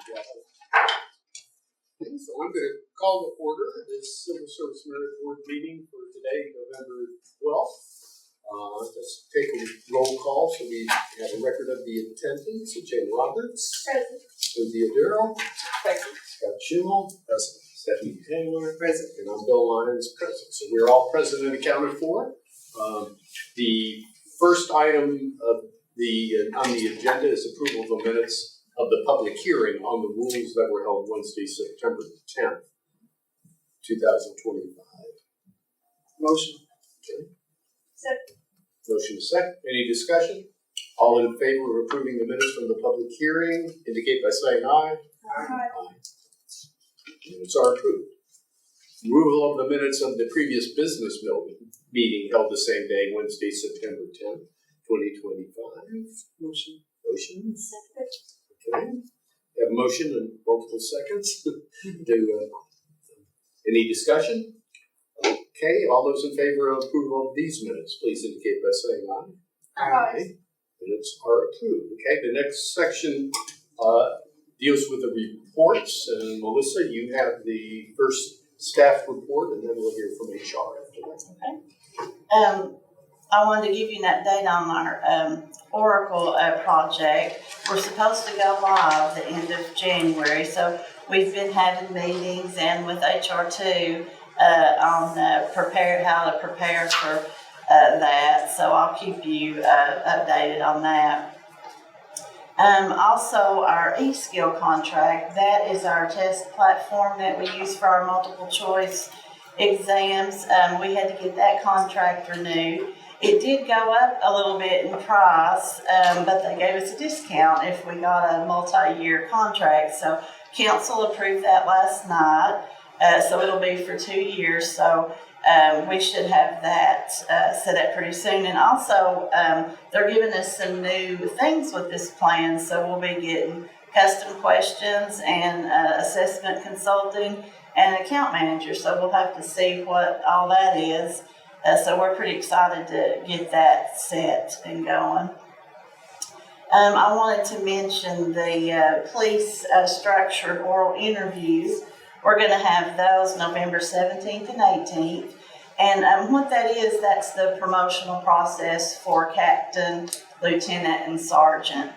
So I'm going to call to order this Civil Service Merit Board meeting for today, November 12th. Let's take a roll call so we have a record of the attendance. Jane Roberts. Present. Cynthia Darrow. Present. Scott Schimmel. Present. Stephanie Taylor. Present. And I'm Bill Lyons. Present. So we're all present and accounted for. The first item of on the agenda is approval of the minutes of the public hearing on the rules that were held Wednesday, September 10th, 2025. Motion. Okay. Second. Motion is second. Any discussion? All in favor of approving the minutes from the public hearing indicate by saying aye. Aye. Minutes are approved. Approval of the minutes of the previous business meeting held the same day, Wednesday, September 10th, 2025. Motion. Motion. Second. Okay. We have a motion and multiple seconds. Any discussion? Okay. All those in favor of approval of these minutes, please indicate by saying aye. Aye. Minutes are approved. Okay. The next section deals with the reports. And Melissa, you have the first staff report, and then we'll hear from HR after that. Okay. I wanted to give you an update on our Oracle project. We're supposed to go live the end of January, so we've been having meetings and with HR2 on how to prepare for that. So I'll keep you updated on that. Also, our eSkill contract, that is our test platform that we use for our multiple choice exams. We had to get that contract renewed. It did go up a little bit in price, but they gave us a discount if we got a multi-year contract. So council approved that last night, so it'll be for 2 years. So we should have that set up pretty soon. And also, they're giving us some new things with this plan. So we'll be getting custom questions and assessment consulting and account manager. So we'll have to see what all that is. So we're pretty excited to get that set and going. I wanted to mention the police structured oral interviews. We're going to have those November 17th and 18th. And what that is, that's the promotional process for captain, lieutenant, and sergeant.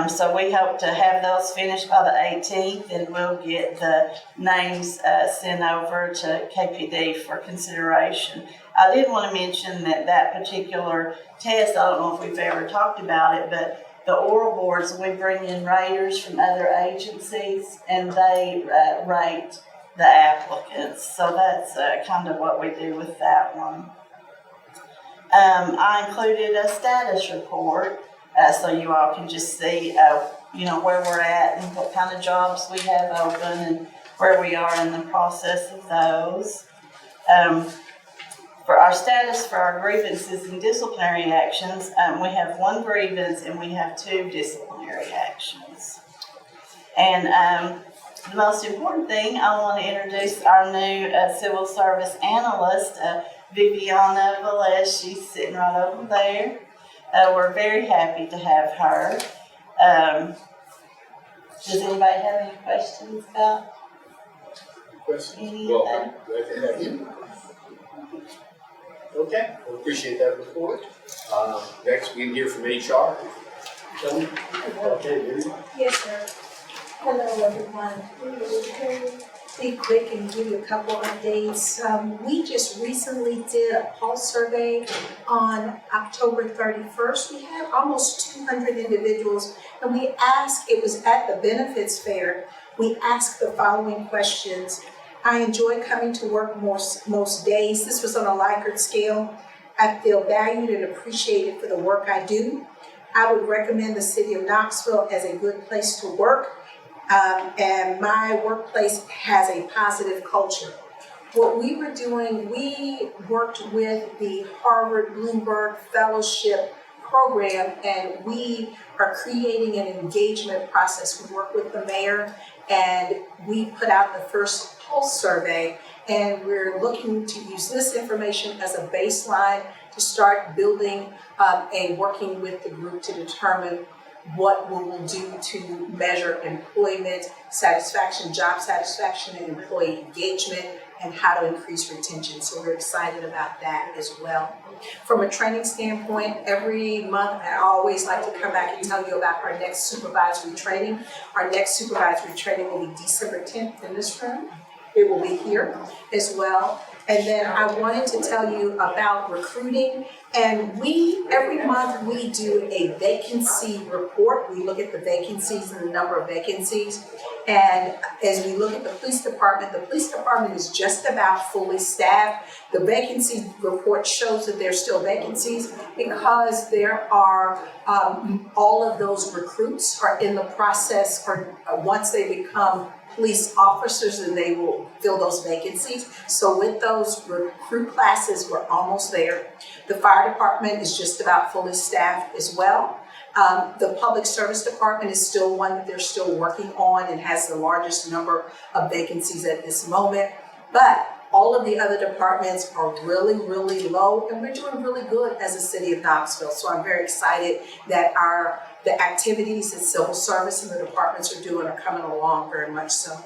So we hope to have those finished by the 18th, and we'll get the names sent over to KPD for consideration. I did want to mention that particular test, I don't know if we've ever talked about it, but the oral boards, we bring in raters from other agencies, and they rate the applicants. So that's kind of what we do with that one. I included a status report. So you all can just see, where we're at and what kind of jobs we have open and where we are in the process of those. For our status for our grievances and disciplinary actions, we have 1 grievance and we have 2 disciplinary actions. And the most important thing, I want to introduce our new civil service analyst, Viviana Velez. She's sitting right over there. We're very happy to have her. Does anybody have any questions about any of that? Glad to have you. Okay, we appreciate that report. Next, we can hear from HR. Okay, Yes, sir. Hello, everyone. Be quick and give you a couple updates. We just recently did a pulse survey on October 31st. We had almost 200 individuals, and we asked, it was at the benefits fair, we asked the following questions. I enjoy coming to work most days. This was on a Likert scale. I feel valued and appreciated for the work I do. I would recommend the city of Knoxville as a good place to work. And my workplace has a positive culture. What we were doing, we worked with the Harvard Bloomberg Fellowship Program, and we are creating an engagement process. We work with the mayor, and we put out the first pulse survey, and we're looking to use this information as a baseline to start building and working with the group to determine what we will do to measure employment satisfaction, job satisfaction, and employee engagement, and how to increase retention. So we're excited about that as well. From a training standpoint, every month I always like to come back and tell you about our next supervisory training. Our next supervisory training will be December 10th in this room. It will be here as well. And then I wanted to tell you about recruiting. And every month we do a vacancy report. We look at the vacancies and the number of vacancies. And as we look at the police department is just about fully staffed. The vacancy report shows that there's still vacancies because there are, all of those recruits are in the process, or once they become police officers, and they will fill those vacancies. So with those recruit classes, we're almost there. The fire department is just about fully staffed as well. The public service department is still one that they're still working on and has the largest number of vacancies at this moment. But all of the other departments are really, really low, and we're doing really good as a city of Knoxville. So I'm very excited that the activities that civil service and the departments are doing are coming along very much so.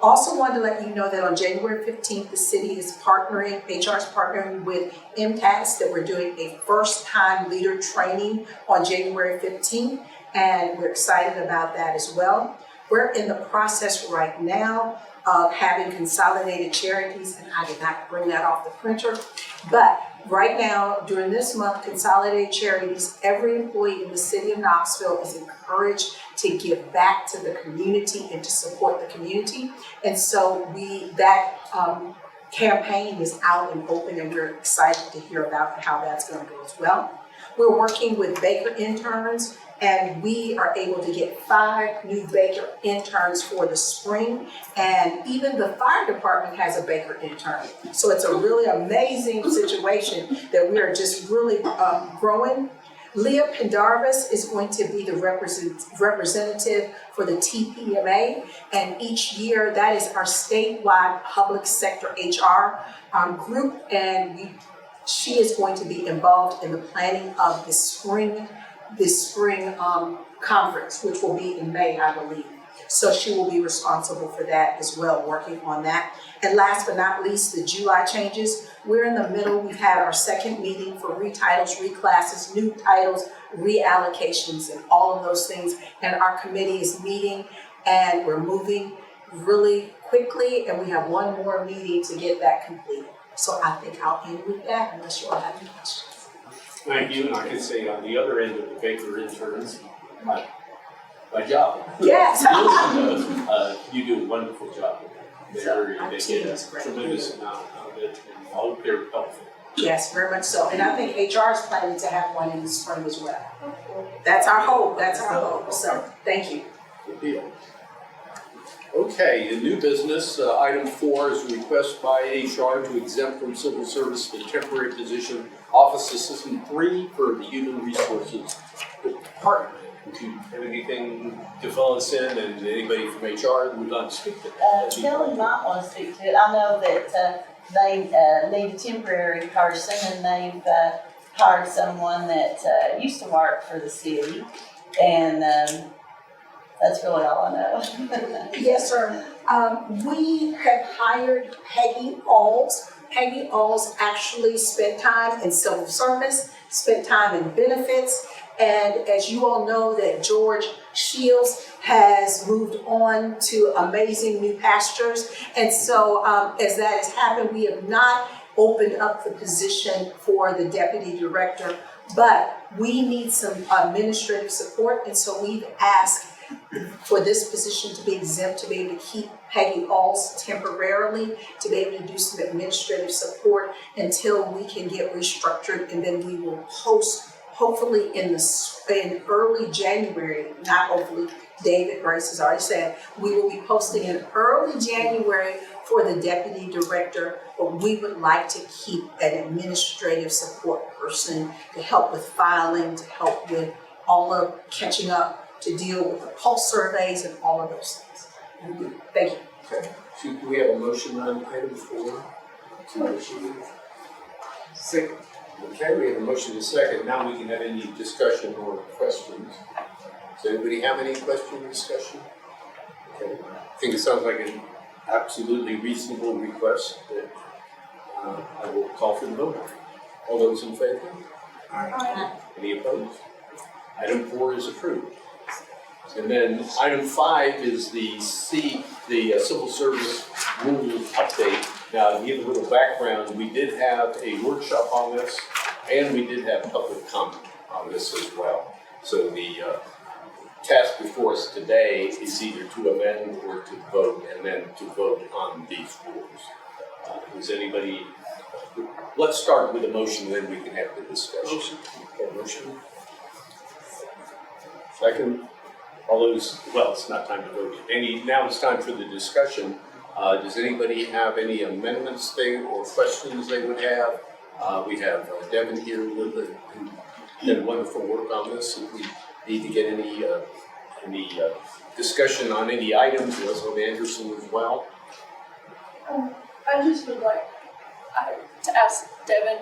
Also wanted to let you know that on January 15th, the city is partnering, HR is partnering with MTAS, that we're doing a first-time leader training on January 15th, and we're excited about that as well. We're in the process right now of having consolidated charities, and I did not bring that off the printer, but right now, during this month, Consolidated Charities, every employee in the city of Knoxville is encouraged to give back to the community and to support the community. And so that campaign is out and open, and we're excited to hear about how that's going to go as well. We're working with Baker interns, and we are able to get 5 new Baker interns for the spring. And even the fire department has a Baker intern. So it's a really amazing situation that we are just really growing. Leah Pendarvis is going to be the representative for the TPMA. And each year, that is our statewide public sector HR group. And she is going to be involved in the planning of this spring conference, which will be in May, I believe. So she will be responsible for that as well, working on that. And last but not least, the July changes. We're in the middle. We've had our second meeting for retitles, reclasses, new titles, reallocations, and all of those things. And our committee is meeting, and we're moving really quickly, and we have one more meeting to get that completed. So I think I'll end with that, unless you all have any questions. Thank you, and I can say on the other end of the Baker interns, my job. Yes. You do a wonderful job. They get a tremendous amount of it, and I hope they're helpful. Yes, very much so. And I think HR is planning to have one in the spring as well. That's our hope. That's our hope. So thank you. Good deal. Okay, in new business, item 4 is a request by HR to exempt from civil service the temporary position Office Assistant 3 for the Human Resources Department. Would you have anything to fill us in, and anybody from HR would like to speak to that? Kelly might want to speak to it. I know that they need a temporary person, and they've hired someone that used to work for the city, and that's really all I know. Yes, sir. We have hired Peggy Alls. Peggy Alls actually spent time in civil service, spent time in benefits, and as you all know, that George Shields has moved on to amazing new pastures. And so as that has happened, we have not opened up the position for the deputy director, but we need some administrative support, and so we've asked for this position to be exempt, to be able to keep Peggy Alls temporarily, to be able to do some administrative support until we can get restructured, and then we will post, hopefully in early January, not hopefully, David Grace has already said, we will be posting in early January for the deputy director, but we would like to keep an administrative support person to help with filing, to help with all of catching up, to deal with the pulse surveys and all of those things. Thank you. Okay. So do we have a motion on item 4? Second. Okay, we have a motion to second. Now we can have any discussion or questions. Does anybody have any question or discussion? Okay. I think it sounds like an absolutely reasonable request that I will call for the vote. All those in favor? Any opposed? Item 4 is approved. And then item 5 is the civil service rules update. Now, to give a little background, we did have a workshop on this, and we did have public comment on this as well. So the task before us today is either to amend or to vote, and then to vote on these rules. Does anybody? Let's start with a motion, then we can have the discussion. Okay, motion. Second. All those, well, it's not time to vote. Now it's time for the discussion. Does anybody have any amendments or questions they would have? We have Devin here who did wonderful work on this. If we need to get any discussion on any items, also Anderson as well. I just would like to ask Devin,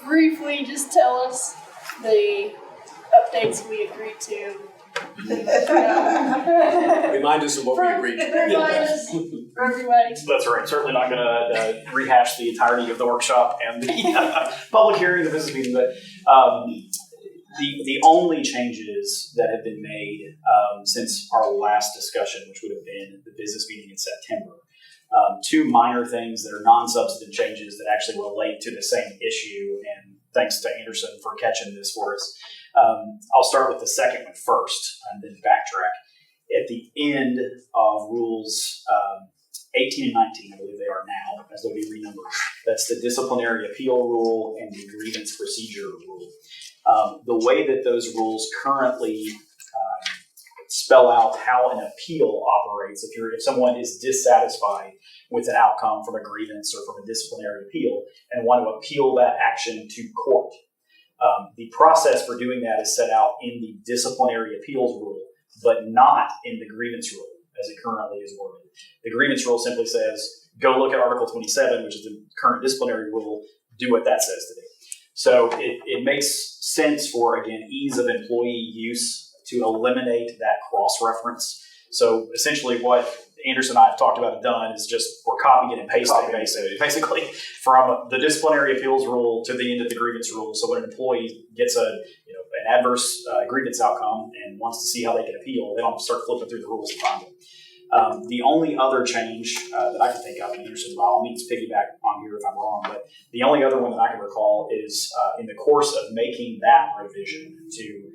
briefly just tell us the updates we agreed to. Remind us of what we agreed to. Remind us for everybody. That's right. Certainly not going to rehash the entirety of the workshop and the public hearing, the business meeting, but the only changes that have been made since our last discussion, which would have been the business meeting in September, two minor things that are non-substantive changes that actually relate to the same issue, and thanks to Anderson for catching this for us. I'll start with the second one first and then backtrack. At the end of rules 18 and 19, I believe they are now, as they'll be renumbered. That's the disciplinary appeal rule and the grievance procedure rule. The way that those rules currently spell out how an appeal operates, if someone is dissatisfied with an outcome from a grievance or from a disciplinary appeal and want to appeal that action to court, the process for doing that is set out in the disciplinary appeals rule, but not in the grievance rule as it currently is worded. The grievance rule simply says, go look at Article 27, which is the current disciplinary rule, do what that says to do. So it makes sense for, again, ease of employee use to eliminate that cross-reference. So essentially what Anderson and I have talked about and done is just we're copying it and pasting basically from the disciplinary appeals rule to the end of the grievance rule. So when an employee gets an adverse grievance outcome and wants to see how they can appeal, they don't have to start flipping through the rules to find them. The only other change that I can think of, and Anderson, by all means, piggyback on here if I'm wrong, but the only other one that I can recall is in the course of making that revision to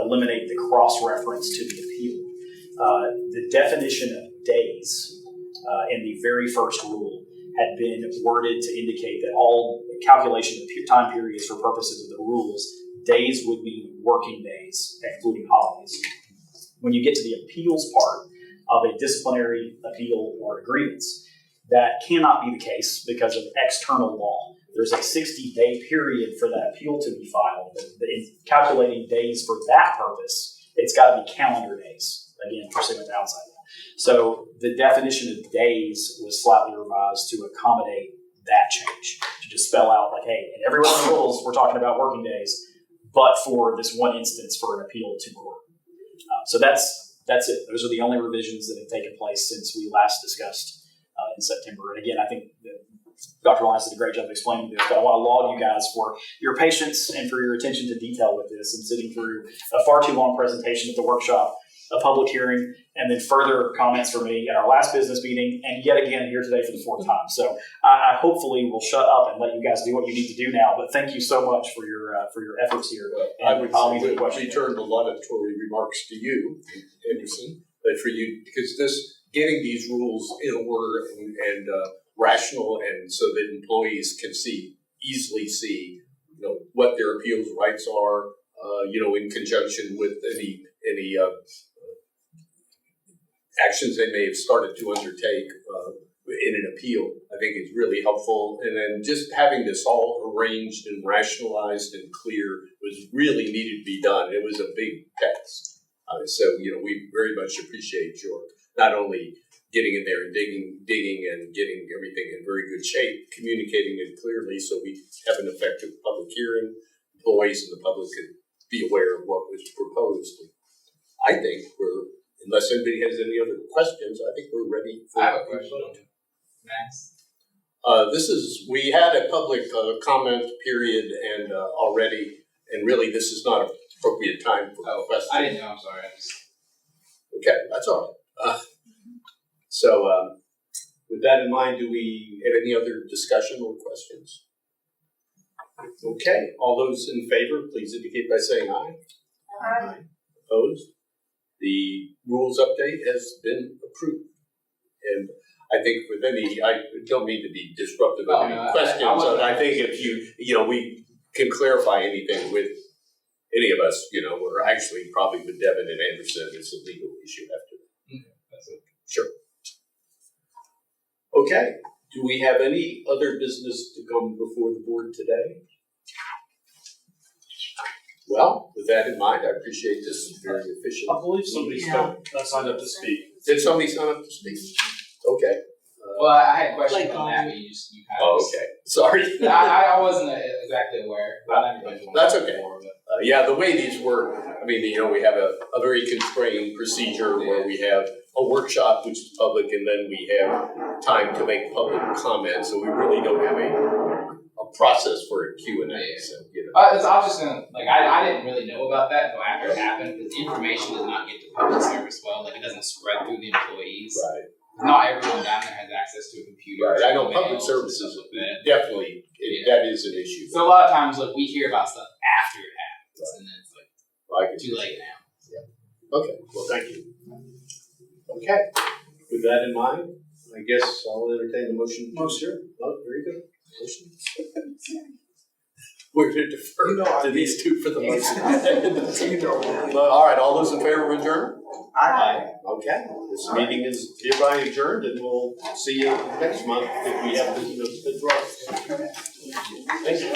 eliminate the cross-reference to the appeal. The definition of days in the very first rule had been worded to indicate that all calculation of time periods for purposes of the rules, days would mean working days, excluding holidays. When you get to the appeals part of a disciplinary appeal or a grievance, that cannot be the case because of external law. There's a 60-day period for that appeal to be filed. In calculating days for that purpose, it's got to be calendar days, again, pursuant to outside law. So the definition of days was slightly revised to accommodate that change, to just spell out like, hey, in every one of the rules, we're talking about working days, but for this one instance for an appeal to court. So that's it. Those are the only revisions that have taken place since we last discussed in September. And again, I think Dr. Lyons did a great job of explaining this, but I want to laud you guys for your patience and for your attention to detail with this and sitting through a far too long presentation at the workshop, a public hearing, and then further comments from me at our last business meeting, and yet again here today for the fourth time. So I hopefully will shut up and let you guys do what you need to do now. But thank you so much for your efforts here. I would return the laudatory remarks to you, Anderson, but for you, because getting these rules in order and rational, and so that employees can easily see, what their appeals rights are, in conjunction with any actions they may have started to undertake in an appeal. I think it's really helpful. And then just having this all arranged and rationalized and clear was really needed to be done. It was a big task. So we very much appreciate your not only getting in there and digging and getting everything in very good shape, communicating it clearly so we have an effective public hearing, employees and the public could be aware of what was proposed. I think unless anybody has any other questions, I think we're ready for. I have a question, Max. We had a public comment period and already, and really this is not appropriate time for questions. I didn't know, I'm sorry, I just. Okay, that's all right. With that in mind, do we have any other discussion or questions? Okay, all those in favor, please indicate by saying aye. Aye. Opposed? The rules update has been approved. And I think I don't mean to be disruptive of any questions, but I think if we can clarify anything with any of us, or actually probably with Devin and Anderson, it's a legal issue after that. Okay, that's it. Sure. Okay, do we have any other business to come before the board today? Well, with that in mind, I appreciate this very efficient. I believe somebody signed up to speak. Did somebody sign up to speak? Okay. Well, I had questions on that, but you kind of. Okay. Sorry. I wasn't exactly aware. That's okay. Yeah, the way these work, we have a very constrained procedure where we have a workshop which is public, and then we have time to make public comments. So we really don't have a process for a Q&A. So I was just gonna I didn't really know about that until after it happened, because the information does not get to public service well. It doesn't spread through the employees. Right. Not everyone down there has access to a computer. Right. I know emails, public services and stuff like that. definitely that is an issue. So a lot of times, we hear about stuff after it happens, and then it's too late now. Okay, well, thank you. Okay, with that in mind, I guess I'll entertain the motion. Oh, sure. Oh, very good. Motion. We're going to defer to these two for the motion. All right, all those in favor of adjournment? Aye. Okay, this meeting is hereby adjourned, and we'll see you next month if we have business to draw. Thank you.